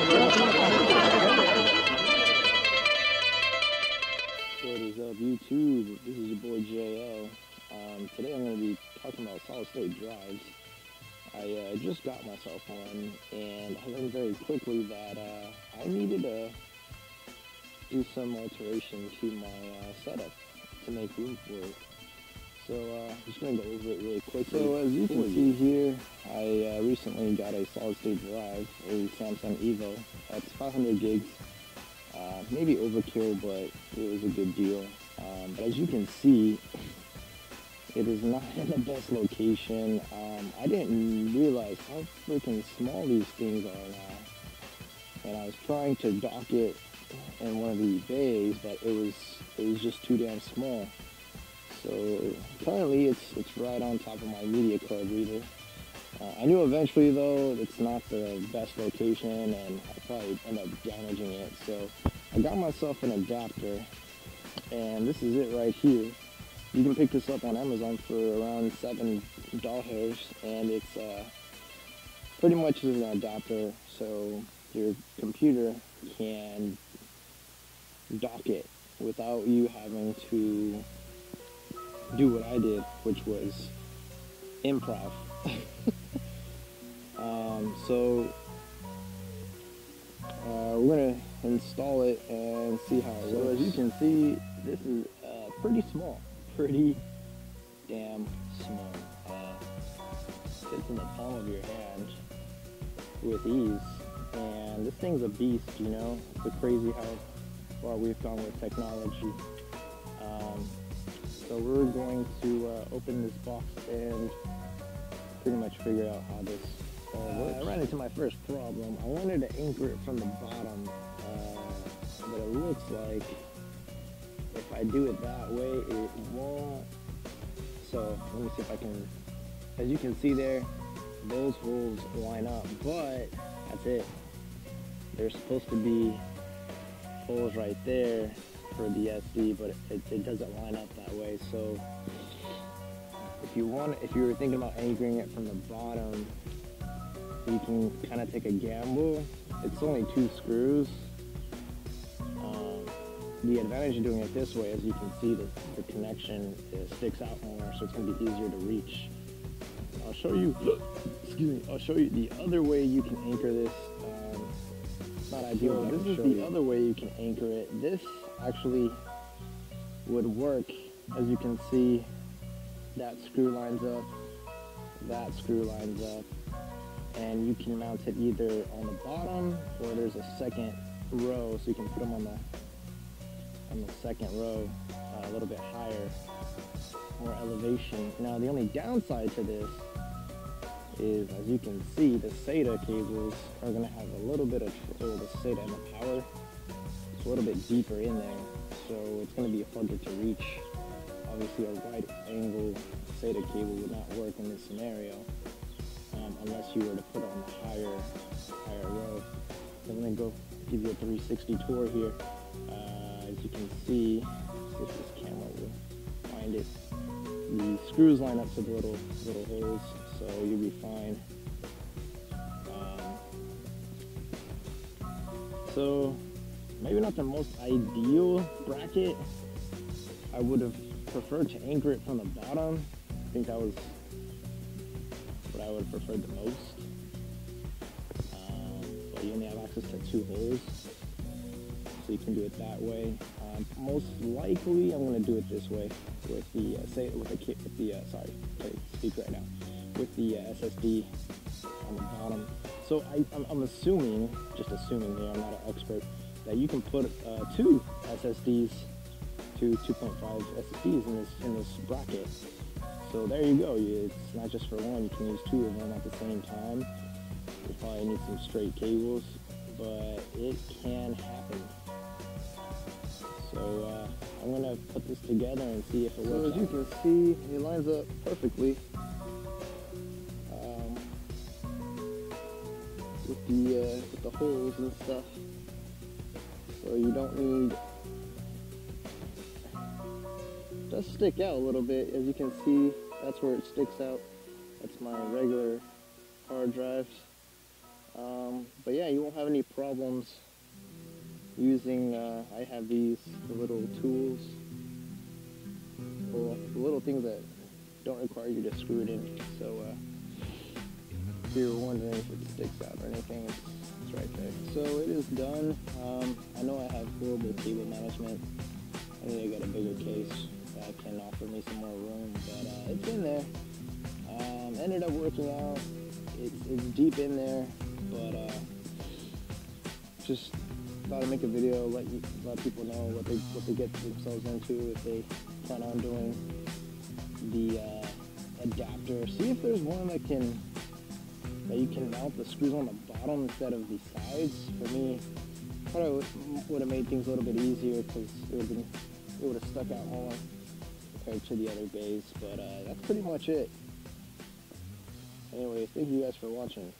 What is up, YouTube? This is your boy JL. Today I'm going to be talking about solid state drives. I just got myself one, and I learned very quickly that I needed to do some alteration to my setup to make room for it. So I'm just going to go over it really quickly. So as you can see here, I recently got a solid state drive, a Samsung Evo. That's 500 gigs. Maybe overkill, but it was a good deal. But as you can see, it is not in the best location. I didn't realize how freaking small these things are now. And I was trying to dock it in one of the bays, but it was just too damn small. So currently it's right on top of my media card reader. I knew eventually though it's not the best location, and I'll probably end up damaging it. So I got myself an adapter, and this is it right here. You can pick this up on Amazon for around $7, and it's pretty much an adapter so your computer can dock it without you having to do what I did, which was improv. We're gonna install it and see how it works. So as you can see, this is pretty small, pretty damn small. Fits in the palm of your hand with ease, and this thing's a beast, you know. It's crazy how far we've gone with technology. So we're going to open this box and pretty much figure out how this all works. I ran into my first problem. I wanted to anchor it from the bottom, but it looks like if I do it that way, it won't. So let me see if I can, as you can see there, those holes line up, but that's it. There's supposed to be holes right there for the SD, but it doesn't line up that way. So if you were thinking about anchoring it from the bottom, you can kind of take a gamble. It's only 2 screws. The advantage of doing it this way, as you can see, the connection sticks out more, so it's going to be easier to reach. I'll show you. Excuse me. I'll show you the other way you can anchor this. It's not ideal. So this is the other way you can anchor it. This actually would work. As you can see, that screw lines up, that screw lines up, and you can mount it either on the bottom, or there's a second row, so you can put them on the second row, a little bit higher, more elevation. Now the only downside to this is, as you can see, the SATA cables are going to have a little bit of trouble. The SATA and the power, it's a little bit deeper in there, so it's going to be harder to reach. Obviously a wide angle SATA cable would not work in this scenario, unless you were to put it on the higher row. So I'm going to go give you a 360 tour here. As you can see if this camera will find it, the screws line up to the little holes, so you'll be fine. So maybe not the most ideal bracket. I would have preferred to anchor it from the bottom. I think that was what I would have preferred the most. But you only have access to 2 holes, so you can do it that way. Most likely, I'm going to do it this way with the with the SSD on the bottom. So I'm assuming, just assuming here, I'm not an expert, that you can put 2 SSDs, 2.5 SSDs in this bracket. So there you go. It's not just for one. You can use 2 of them at the same time. You probably need some straight cables, but it can happen. So I'm going to put this together and see if it works. So as you can see, it lines up perfectly with the holes and stuff. So you don't need, it does stick out a little bit. As you can see, that's where it sticks out. That's my regular hard drives. But yeah, you won't have any problems using, I have these little tools, well, the little things that don't require you to screw it in. So if you're wondering if it sticks out or anything, it's right there. So it is done. I know I have horrible cable management. I need to get a bigger case that can offer me some more room, but it's in there. Ended up working out. It's deep in there, but just thought I'd make a video, let people know what they get themselves into if they plan on doing the adapter. See if there's one that you can mount the screws on the bottom instead of the sides. For me, probably would have made things a little bit easier because it would have stuck out more compared to the other bays. But that's pretty much it. Anyway, thank you guys for watching.